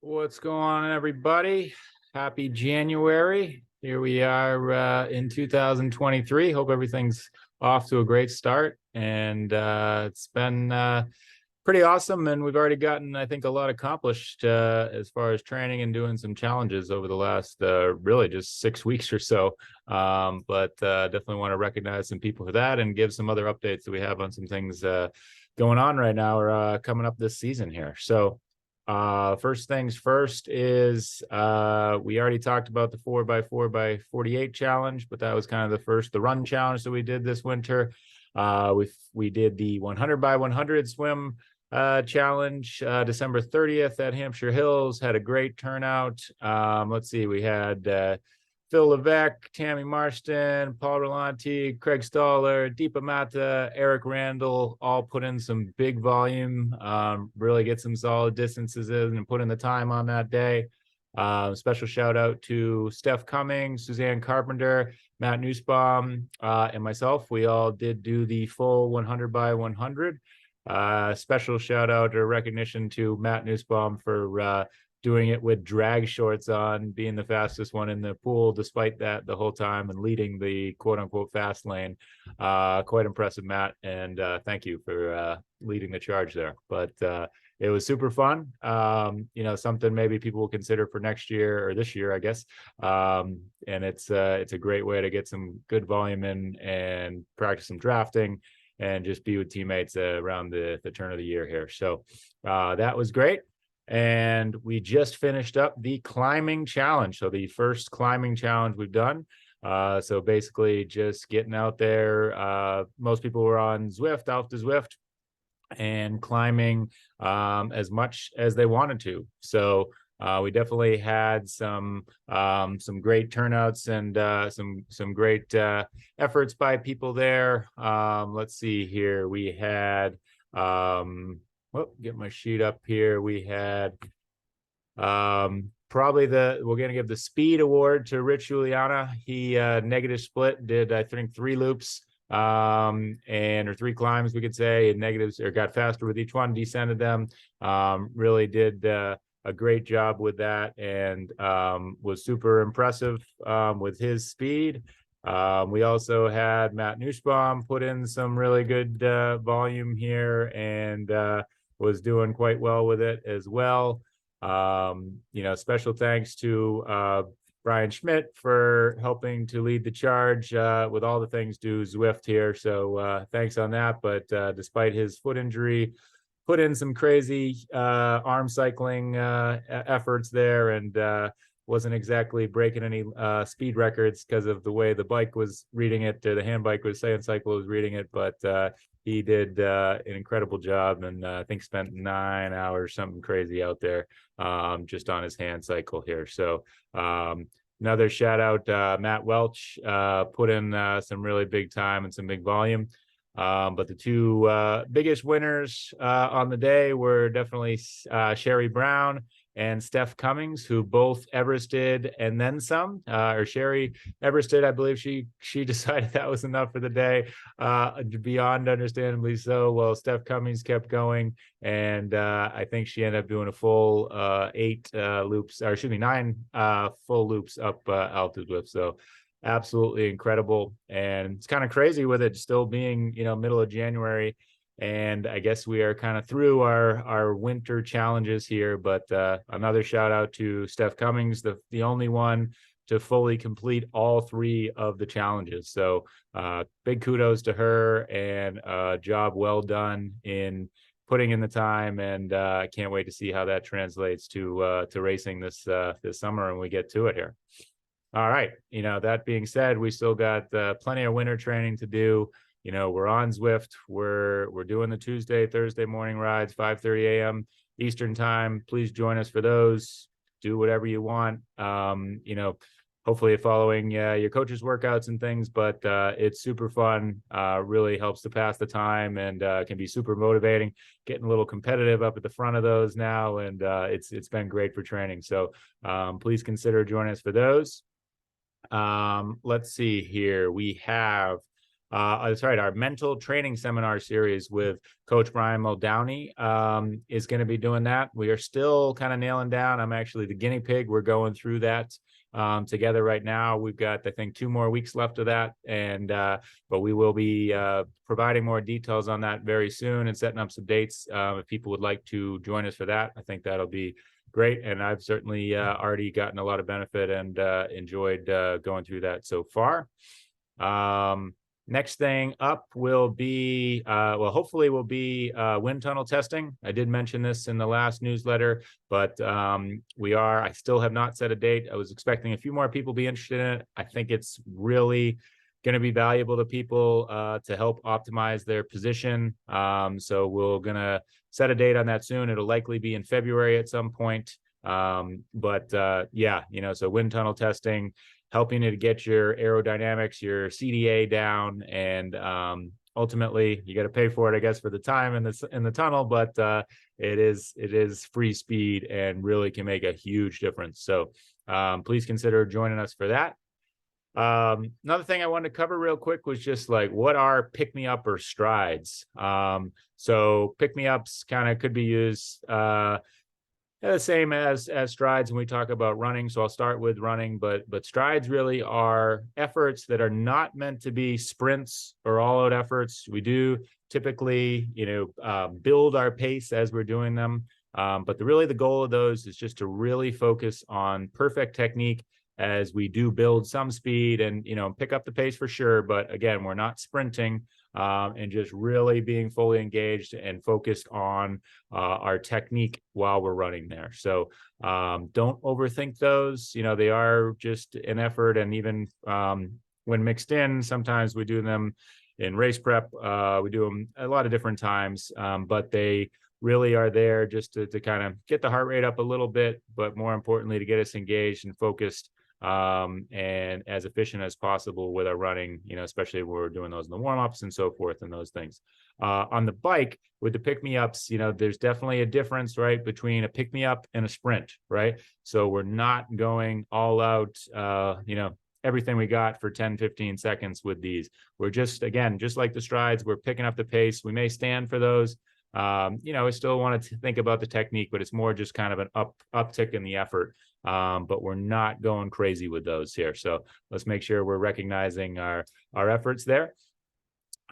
What's going on, everybody? Happy January. Here we are in 2023. Hope everything's off to a great start. And it's been pretty awesome. And we've already gotten, I think, a lot accomplished as far as training and doing some challenges over the last really just 6 weeks or so. But definitely want to recognize some people for that and give some other updates that we have on some things going on right now or coming up this season here. So, first things first is we already talked about the 4x4x48 challenge, but that was kind of the run challenge that we did this winter. We did the 100x100 swim challenge December 30th at Hampshire Hills. Had a great turnout. Let's see, we had Phil Levesque, Tammy Marston, Paul Rolanti, Craig Stoller, Deepa Mata, Eric Randall, all put in some big volume, really get some solid distances in and put in the time on that day. Special shout out to Steph Cummings, Suzanne Carpenter, Matt Nussbaum, and myself. We all did do the full 100x100. Special shout out or recognition to Matt Nussbaum for doing it with drag shorts on, being the fastest one in the pool, despite that the whole time and leading the quote unquote fast lane. Quite impressive, Matt. And thank you for leading the charge there. But it was super fun. Something maybe people will consider for next year or this year, I guess. And it's a great way to get some good volume in and practice some drafting and just be with teammates around the turn of the year here. So that was great. And we just finished up the climbing challenge. So the first climbing challenge we've done. So basically just getting out there. Most people were on Zwift, Alpha Zwift, and climbing as much as they wanted to. So we definitely had some great turnouts and some great efforts by people there. Let's see here. We had get my sheet up here. We had probably we're going to give the speed award to Rich Juliana. He negative split, did I think 3 loops or 3 climbs, we could say, and negatives, or got faster with each one, descended them. Really did a great job with that, and was super impressive with his speed. We also had Matt Nussbaum put in some really good volume here and was doing quite well with it as well. Special thanks to Brian Schmidt for helping to lead the charge with all the things do Zwift here. So thanks on that. But despite his foot injury, put in some crazy arm cycling efforts there, and wasn't exactly breaking any speed records because of the way the bike was reading it. The hand bike was saying cycle was reading it, but he did an incredible job, and I think spent 9 hours, something crazy out there, just on his hand cycle here. So another shout out, Matt Welch put in some really big time and some big volume. But the 2 biggest winners on the day were definitely Sherry Brown and Steph Cummings, who both Everested and then some. Or Sherry Everested, I believe she decided that was enough for the day, beyond understandably so. Well, Steph Cummings kept going, and I think she ended up doing a full 9 full loops up Alpha Zwift. So absolutely incredible. And it's kind of crazy with it still being, middle of January. And I guess we are kind of through our winter challenges here. But another shout out to Steph Cummings, the only one to fully complete all 3 of the challenges. So big kudos to her, and job well done in putting in the time. And I can't wait to see how that translates to racing this summer when we get to it here. All right. That being said, we still got plenty of winter training to do. We're on Zwift. We're doing the Tuesday, Thursday morning rides, 5:30 a.m. Eastern time. Please join us for those. Do whatever you want. Hopefully following your coach's workouts and things, but it's super fun. Really helps to pass the time, and can be super motivating. Getting a little competitive up at the front of those now, and it's been great for training. So please consider joining us for those. Let's see here. We have That's right. Our mental training seminar series with Coach Brian Muldowney is going to be doing that. We are still kind of nailing down. I'm actually the guinea pig. We're going through that together right now. We've got, I think, 2 more weeks left of that, and but we will be providing more details on that very soon and setting up some dates if people would like to join us for that. I think that'll be great, and I've certainly already gotten a lot of benefit and enjoyed going through that so far. Next thing up will be, well, hopefully will be wind tunnel testing. I did mention this in the last newsletter, but I still have not set a date. I was expecting a few more people be interested in it. I think it's really going to be valuable to people to help optimize their position. So we're going to set a date on that soon. It'll likely be in February at some point. Yeah, so wind tunnel testing, helping you to get your aerodynamics, your CDA down, and ultimately you got to pay for it, I guess, for the time in the tunnel, but it is free speed and really can make a huge difference. So please consider joining us for that. Another thing I wanted to cover real quick was just like, what are pick me up or strides? So pick me ups kind of could be used the same as strides when we talk about running. So I'll start with running, but strides really are efforts that are not meant to be sprints or all out efforts. We do typically, build our pace as we're doing them. But the goal of those is just to really focus on perfect technique as we do build some speed and, pick up the pace for sure. But again, we're not sprinting, and just really being fully engaged and focused on our technique while we're running there. So don't overthink those. They are just an effort. And even when mixed in, sometimes we do them in race prep. We do them a lot of different times, but they really are there just to kind of get the heart rate up a little bit, but more importantly, to get us engaged and focused and as efficient as possible with our running, especially when we're doing those in the warm-ups and so forth and those things. On the bike with the pick-me-ups, there's definitely a difference, right, between a pick-me-up and a sprint, right? So we're not going all out, everything we got for 10, 15 seconds with these. We're just, again, just like the strides, we're picking up the pace. We may stand for those. We still want to think about the technique, but it's more just kind of an uptick in the effort. But we're not going crazy with those here. So let's make sure we're recognizing our efforts there.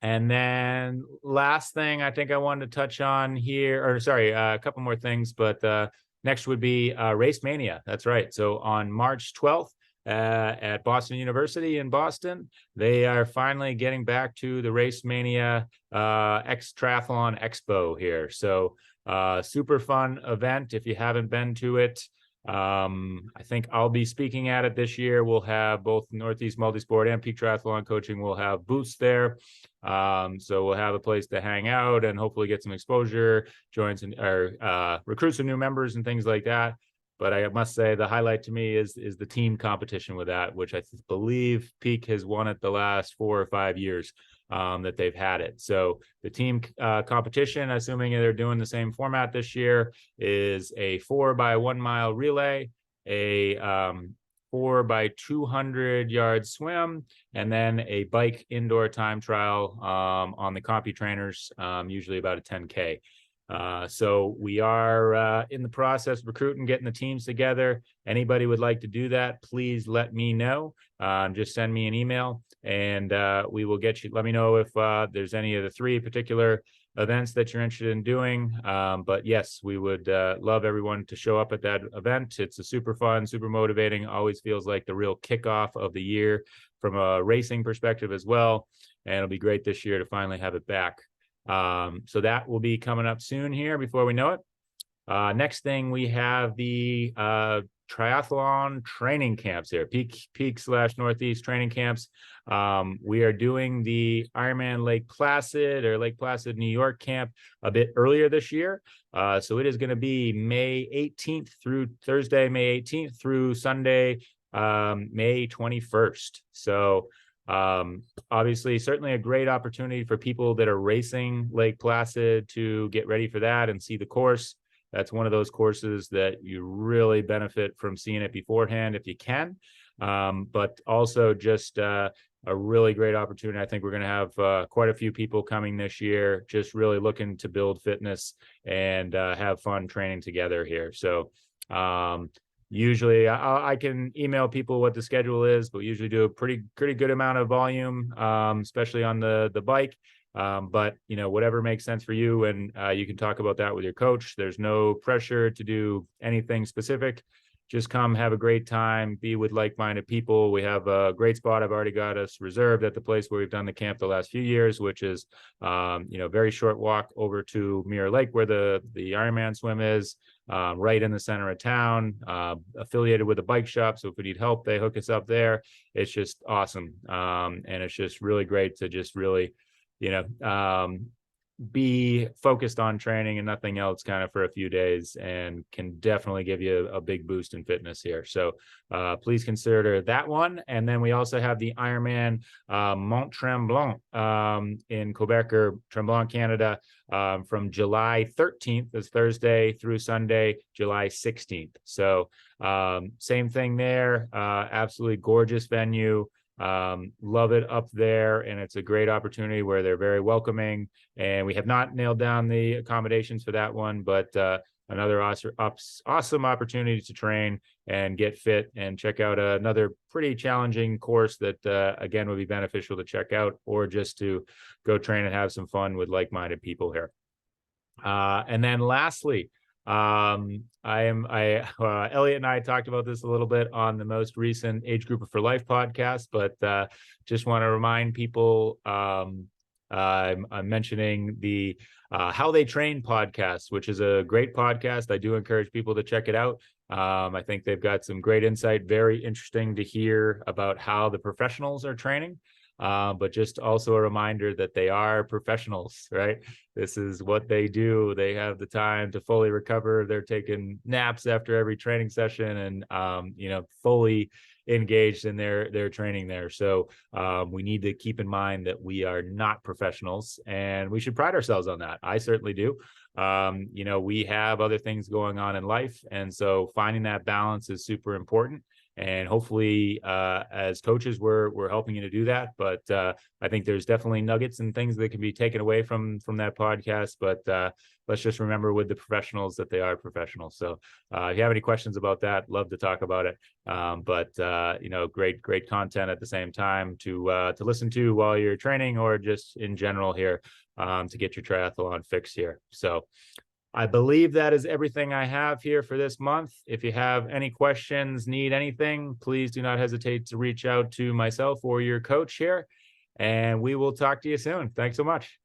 And then last thing I think I wanted to touch on here, or sorry, a couple more things, but next would be Race Mania. That's right. So on March 12th, at Boston University in Boston, they are finally getting back to the Race Mania X Triathlon Expo here. So super fun event if you haven't been to it. I think I'll be speaking at it this year. We'll have both Northeast Multisport and Peak Triathlon Coaching will have booths there. So we'll have a place to hang out and hopefully get some exposure, recruit some new members and things like that. But I must say the highlight to me is the team competition with that, which I believe Peak has won it the last 4 or 5 years that they've had it. So the team competition, assuming they're doing the same format this year, is a 4x1 mile relay, a 4x200 yard swim, and then a bike indoor time trial on the CompuTrainers, usually about a 10K. So we are in the process of recruiting, getting the teams together. Anybody would like to do that, please let me know. Just send me an email and we will get you. Let me know if there's any of the 3 particular events that you're interested in doing. But yes, we would love everyone to show up at that event. It's a super fun, super motivating, always feels like the real kickoff of the year from a racing perspective as well. And it'll be great this year to finally have it back. So that will be coming up soon here before we know it. Next thing, we have the triathlon training camps here, Peak/Northeast training camps. We are doing the Ironman Lake Placid or Lake Placid, New York camp a bit earlier this year. So it is going to be Thursday, May 18th through Sunday, May 21st. So obviously certainly a great opportunity for people that are racing Lake Placid to get ready for that and see the course. That's one of those courses that you really benefit from seeing it beforehand if you can. But also just a really great opportunity. I think we're going to have quite a few people coming this year, just really looking to build fitness and have fun training together here. So usually I can email people what the schedule is, but we usually do a pretty good amount of volume, especially on the bike. But whatever makes sense for you, and you can talk about that with your coach. There's no pressure to do anything specific. Just come have a great time, be with like-minded people. We have a great spot. I've already got us reserved at the place where we've done the camp the last few years, which is, very short walk over to Mirror Lake where the Ironman swim is, right in the center of town, affiliated with a bike shop. So if we need help, they hook us up there. It's just awesome. And it's just really great to just really, be focused on training and nothing else kind of for a few days, and can definitely give you a big boost in fitness here. So please consider that one. And then we also have the Ironman Mont Tremblant in Quebec or Tremblant, Canada, from July 13th, is Thursday, through Sunday, July 16th. So same thing there. Absolutely gorgeous venue. Love it up there, and it's a great opportunity where they're very welcoming, and we have not nailed down the accommodations for that one, but another awesome opportunity to train and get fit and check out another pretty challenging course that again would be beneficial to check out, or just to go train and have some fun with like-minded people here. And then lastly, Elliot and I talked about this a little bit on the most recent Age Grouper for Life podcast, but just want to remind people, I'm mentioning the How They Train podcast, which is a great podcast. I do encourage people to check it out. I think they've got some great insight, very interesting to hear about how the professionals are training. But just also a reminder that they are professionals, right? This is what they do. They have the time to fully recover. They're taking naps after every training session, and fully engaged in their training there. So we need to keep in mind that we are not professionals, and we should pride ourselves on that. I certainly do. We have other things going on in life, and so finding that balance is super important. And hopefully, as coaches, we're helping you to do that. But I think there's definitely nuggets and things that can be taken away from that podcast. But let's just remember with the professionals that they are professionals. So if you have any questions about that, love to talk about it. But great content at the same time to listen to while you're training, or just in general here, to get your triathlon fix here. So I believe that is everything I have here for this month. If you have any questions, need anything, please do not hesitate to reach out to myself or your coach here, and we will talk to you soon. Thanks so much.